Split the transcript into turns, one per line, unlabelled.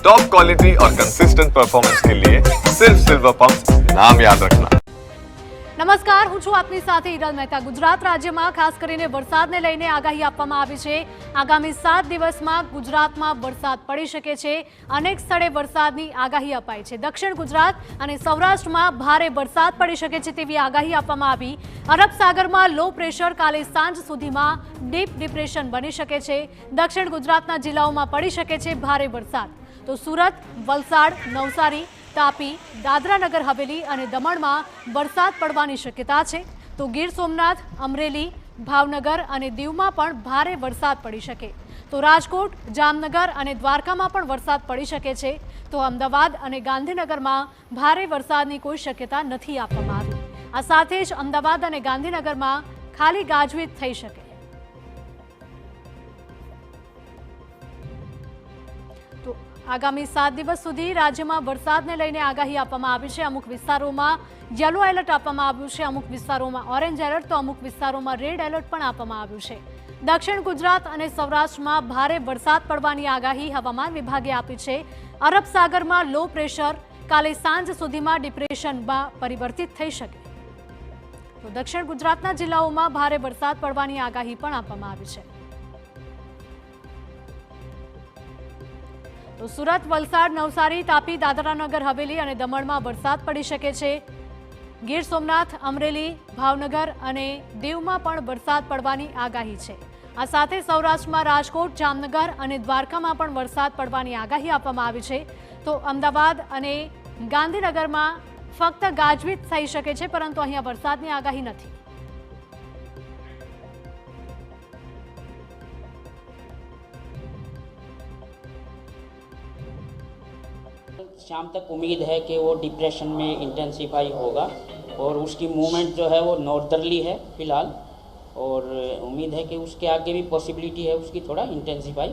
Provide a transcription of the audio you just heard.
Top quality और consistent performance के लिए सिर्फ सिल्वर पंप नाम याद रखना।
નમસ્કાર, હું છું આપની સાથે હિરલ મહેતા। ગુજરાત રાજ્યમાં ખાસ કરીને વરસાદને લઈને આગાહી આપવામાં આવી છે। આગામી 7 દિવસમાં ગુજરાતમાં વરસાદ પડી શકે છે। અનેક સ્થળે વરસાદની આગાહી અપાઈ છે। દક્ષિણ ગુજરાત અને સૌરાષ્ટ્રમાં ભારે વરસાદ પડી શકે છે તેવી આગાહી આપવામાં આવી। અરબ સાગરમાં લો પ્રેશર કાલે સાંજ સુધીમાં ડીપ ડિપ્રેશન બની શકે છે। દક્ષિણ ગુજરાતના જિલ્લાઓમાં પડી શકે છે ભારે વરસાદ। તો સુરત, વલસાડ, નવસારી, તાપી, દાદરા નગર હવેલી અને દમણમાં વરસાદ પડવાની શક્યતા છે। તો ગીર સોમનાથ, અમરેલી, ભાવનગર અને દીવમાં પણ ભારે વરસાદ પડી શકે। તો રાજકોટ, જામનગર અને દ્વારકામાં પણ વરસાદ પડી શકે છે। તો અમદાવાદ અને ગાંધીનગરમાં ભારે વરસાદની કોઈ શક્યતા નથી આપવામાં આવી। આ સાથે જ અમદાવાદ અને ગાંધીનગરમાં ખાલી ગાજવીજ થઈ શકે। તો આગામી 7 દિવસ સુધી રાજ્યમાં વરસાદને લઈને આગાહી આપવામાં આવી છે। અમુક વિસ્તારોમાં યલો એલર્ટ આપવામાં આવ્યું છે, અમુક વિસ્તારોમાં ઓરેન્જ એલર્ટ, તો અમુક વિસ્તારોમાં રેડ એલર્ટ પણ આપવામાં આવ્યું છે। દક્ષિણ ગુજરાત અને સૌરાષ્ટ્રમાં ભારે વરસાદ પડવાની આગાહી હવામાન વિભાગે આપી છે। અરબ સાગરમાં લો પ્રેશર કાલે સાંજ સુધીમાં ડિપ્રેશનમાં પરિવર્તિત થઈ શકે। તો દક્ષિણ ગુજરાતના જિલ્લાઓમાં ભારે વરસાદ પડવાની આગાહી પણ આપવામાં આવી છે। તો સુરત, વલસાડ, નવસારી, તાપી, દાદરા નગર હવેલી અને દમણમાં વરસાદ પડી શકે છે। ગીર સોમનાથ, અમરેલી, ભાવનગર અને દીવમાં પણ વરસાદ પડવાની આગાહી છે। આ સાથે સૌરાષ્ટ્રમાં રાજકોટ, જામનગર અને દ્વારકામાં પણ વરસાદ પડવાની આગાહી આપવામાં આવી છે। તો અમદાવાદ અને ગાંધીનગરમાં ફક્ત ગાજવીજ થઈ શકે છે, પરંતુ અહીંયા વરસાદની આગાહી નથી।
शाम तक उम्मीद है कि वो डिप्रेशन में इंटेंसिफाई होगा और उसकी मूवमेंट जो है वो नॉर्दर्ली है फिलहाल, और उम्मीद है कि उसके आगे भी पॉसिबिलिटी है उसकी थोड़ा इंटेंसिफाई